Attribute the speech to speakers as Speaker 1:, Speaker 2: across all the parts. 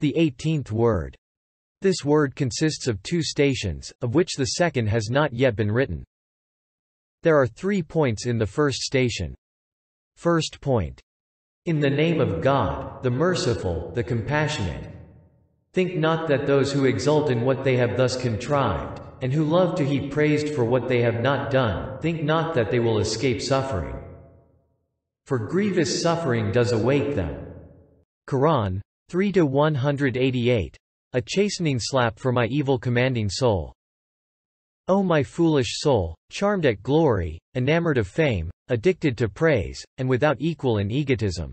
Speaker 1: The 18th word. This word consists of 2 stations, of which the second has not yet been written. There are 3 points in the first station. First point. In the name of God, the merciful, the compassionate. Think not that those who exult in what they have thus contrived, and who love to be praised for what they have not done, think not that they will escape suffering. For grievous suffering does await them. Quran 3-188. A chastening slap for my evil commanding soul. O my foolish soul, charmed at glory, enamored of fame, addicted to praise, and without equal in egotism.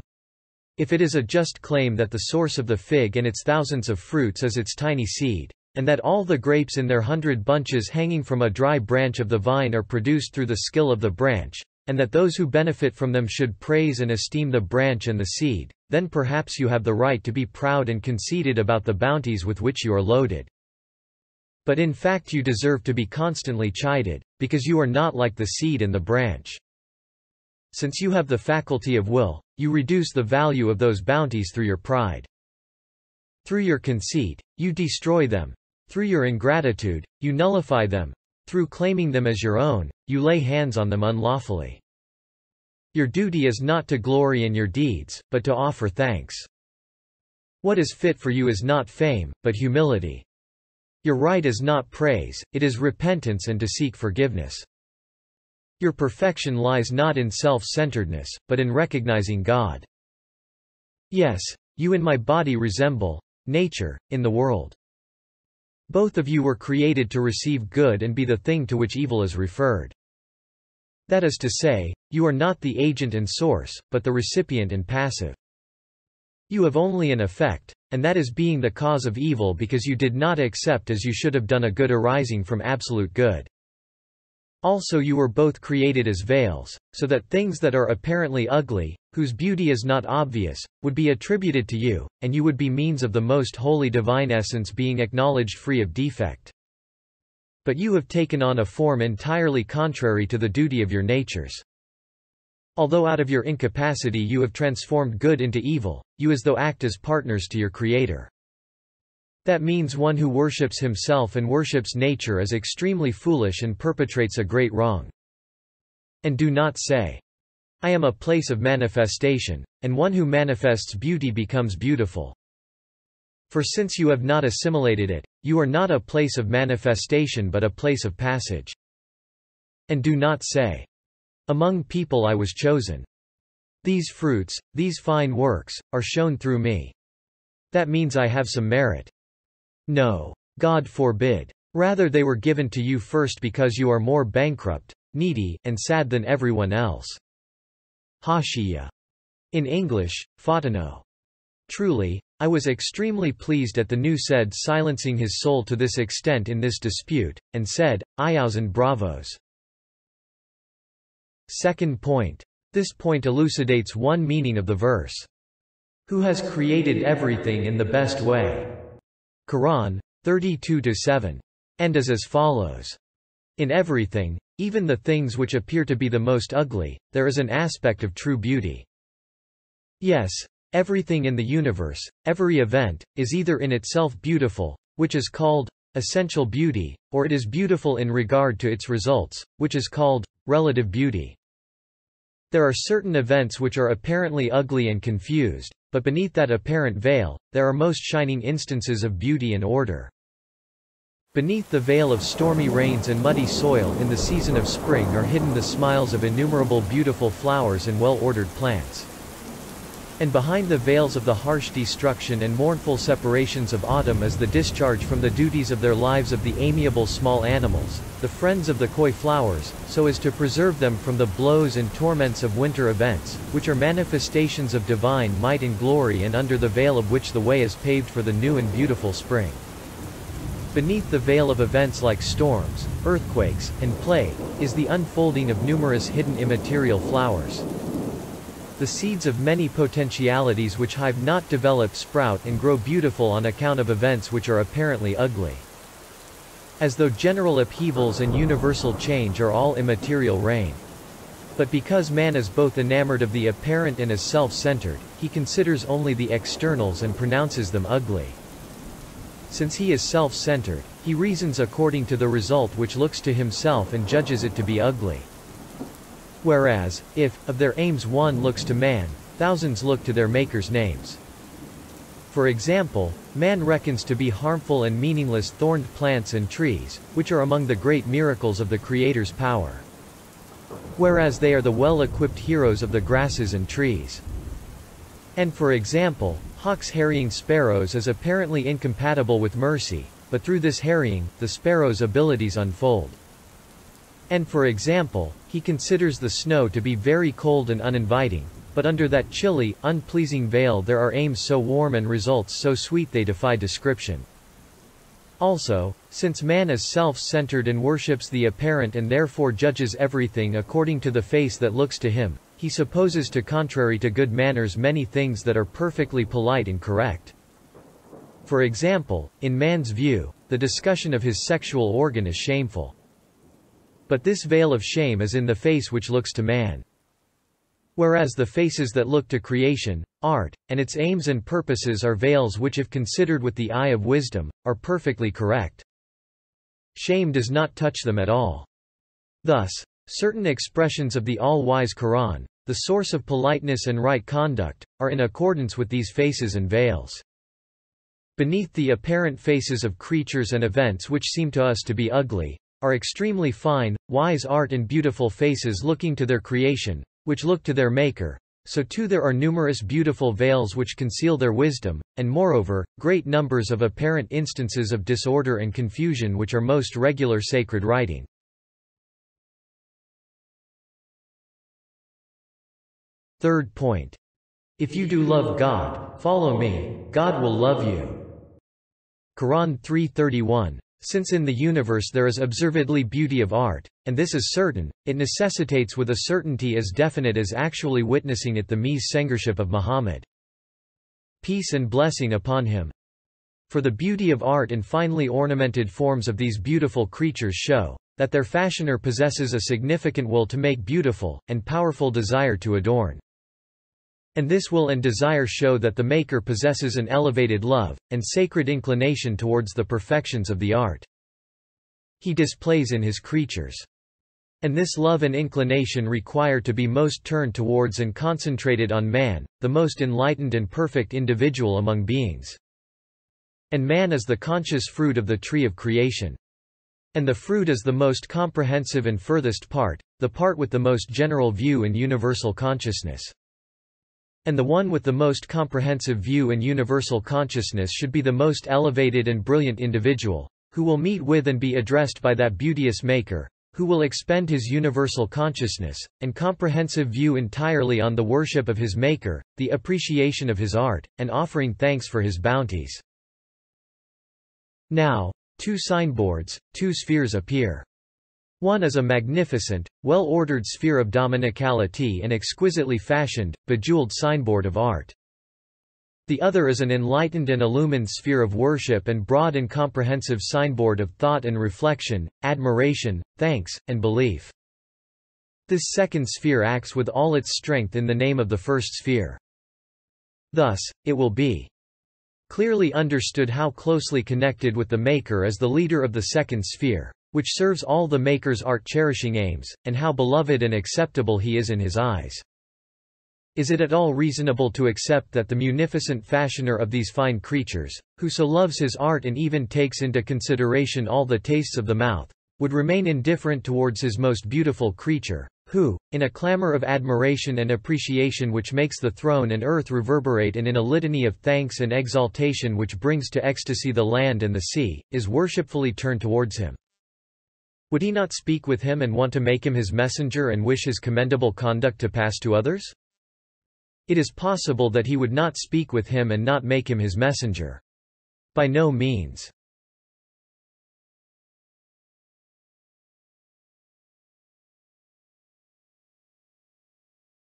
Speaker 1: If it is a just claim that the source of the fig and its thousands of fruits is its tiny seed, and that all the grapes in their 100 bunches hanging from a dry branch of the vine are produced through the skill of the branch, and that those who benefit from them should praise and esteem the branch and the seed, then perhaps you have the right to be proud and conceited about the bounties with which you are loaded. But in fact you deserve to be constantly chided, because you are not like the seed and the branch. Since you have the faculty of will, you reduce the value of those bounties through your pride. Through your conceit, you destroy them. Through your ingratitude, you nullify them. Through claiming them as your own, you lay hands on them unlawfully. Your duty is not to glory in your deeds, but to offer thanks. What is fit for you is not fame, but humility. Your right is not praise, it is repentance and to seek forgiveness. Your perfection lies not in self-centeredness, but in recognizing God. Yes, you in my body resemble nature, in the world. Both of you were created to receive good and be the thing to which evil is referred. That is to say, you are not the agent and source, but the recipient and passive. You have only an effect, and that is being the cause of evil because you did not accept as you should have done a good arising from absolute good. Also you were both created as veils, so that things that are apparently ugly, whose beauty is not obvious, would be attributed to you, and you would be means of the most holy divine essence being acknowledged free of defect. But you have taken on a form entirely contrary to the duty of your natures. Although out of your incapacity you have transformed good into evil, you as though act as partners to your Creator. That means one who worships himself and worships nature is extremely foolish and perpetrates a great wrong. And do not say, I am a place of manifestation, and one who manifests beauty becomes beautiful. For since you have not assimilated it, you are not a place of manifestation but a place of passage. And do not say, among people I was chosen. These fruits, these fine works, are shown through me. That means I have some merit. No. God forbid. Rather they were given to you first because you are more bankrupt, needy, and sad than everyone else. Hashiya. In English, Fatino. Truly, I was extremely pleased at the new said silencing his soul to this extent in this dispute, and said, Iows bravos. Second point. This point elucidates one meaning of the verse. Who has created everything in the best way? Quran 32-7. And is as follows. In everything, even the things which appear to be the most ugly, there is an aspect of true beauty. Yes, everything in the universe, every event, is either in itself beautiful, which is called essential beauty, or it is beautiful in regard to its results, which is called relative beauty. There are certain events which are apparently ugly and confused, but beneath that apparent veil, there are most shining instances of beauty and order. Beneath the veil of stormy rains and muddy soil in the season of spring are hidden the smiles of innumerable beautiful flowers and well-ordered plants. And behind the veils of the harsh destruction and mournful separations of autumn is the discharge from the duties of their lives of the amiable small animals, the friends of the coy flowers, so as to preserve them from the blows and torments of winter events, which are manifestations of divine might and glory and under the veil of which the way is paved for the new and beautiful spring. Beneath the veil of events like storms, earthquakes, and plague, is the unfolding of numerous hidden immaterial flowers. The seeds of many potentialities which have not developed sprout and grow beautiful on account of events which are apparently ugly. As though general upheavals and universal change are all immaterial rain. But because man is both enamored of the apparent and is self-centered, he considers only the externals and pronounces them ugly. Since he is self-centered, he reasons according to the result which looks to himself and judges it to be ugly. Whereas, if, of their aims one looks to man, thousands look to their Maker's names. For example, man reckons to be harmful and meaningless thorned plants and trees, which are among the great miracles of the Creator's power. Whereas they are the well-equipped heroes of the grasses and trees. And for example, hawks harrying sparrows is apparently incompatible with mercy, but through this harrying, the sparrow's abilities unfold. And for example, he considers the snow to be very cold and uninviting, but under that chilly, unpleasing veil there are aims so warm and results so sweet they defy description. Also, since man is self-centered and worships the apparent and therefore judges everything according to the face that looks to him, he supposes to contrary to good manners many things that are perfectly polite and correct. For example, in man's view, the discussion of his sexual organ is shameful. But this veil of shame is in the face which looks to man. Whereas the faces that look to creation, art, and its aims and purposes are veils which if considered with the eye of wisdom, are perfectly correct. Shame does not touch them at all. Thus, certain expressions of the all-wise Quran, the source of politeness and right conduct, are in accordance with these faces and veils. Beneath the apparent faces of creatures and events which seem to us to be ugly, are extremely fine, wise art and beautiful faces looking to their creation, which look to their Maker, so too there are numerous beautiful veils which conceal their wisdom, and moreover, great numbers of apparent instances of disorder and confusion which are most regular sacred writing. Third point. If you do love God, follow me, God will love you. Quran 3:31. Since in the universe there is observedly beauty of art, and this is certain, it necessitates with a certainty as definite as actually witnessing it the messengership of Muhammad. Peace and blessing upon him. For the beauty of art and finely ornamented forms of these beautiful creatures show that their fashioner possesses a significant will to make beautiful, and powerful desire to adorn. And this will and desire show that the Maker possesses an elevated love, and sacred inclination towards the perfections of the art he displays in his creatures. And this love and inclination require to be most turned towards and concentrated on man, the most enlightened and perfect individual among beings. And man is the conscious fruit of the tree of creation. And the fruit is the most comprehensive and furthest part, the part with the most general view and universal consciousness. And the one with the most comprehensive view and universal consciousness should be the most elevated and brilliant individual, who will meet with and be addressed by that beauteous Maker, who will expend his universal consciousness, and comprehensive view entirely on the worship of his Maker, the appreciation of his art, and offering thanks for his bounties. Now, two signboards, two spheres appear. One is a magnificent, well-ordered sphere of dominicality and exquisitely fashioned, bejeweled signboard of art. The other is an enlightened and illumined sphere of worship and broad and comprehensive signboard of thought and reflection, admiration, thanks, and belief. This second sphere acts with all its strength in the name of the first sphere. Thus, it will be clearly understood how closely connected with the Maker is the leader of the second sphere, which serves all the Maker's art-cherishing aims, and how beloved and acceptable he is in his eyes. Is it at all reasonable to accept that the munificent fashioner of these fine creatures, who so loves his art and even takes into consideration all the tastes of the mouth, would remain indifferent towards his most beautiful creature, who, in a clamor of admiration and appreciation which makes the throne and earth reverberate and in a litany of thanks and exaltation which brings to ecstasy the land and the sea, is worshipfully turned towards him? Would he not speak with him and want to make him his messenger and wish his commendable conduct to pass to others? It is possible that he would not speak with him and not make him his messenger. By no means.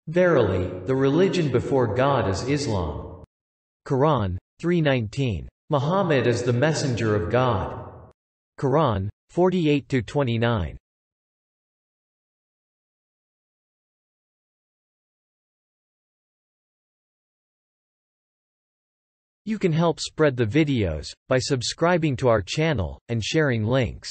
Speaker 1: Verily, the religion before God is Islam. Quran 3:19. Muhammad is the messenger of God. Quran 48-29. You can help spread the videos by subscribing to our channel and sharing links.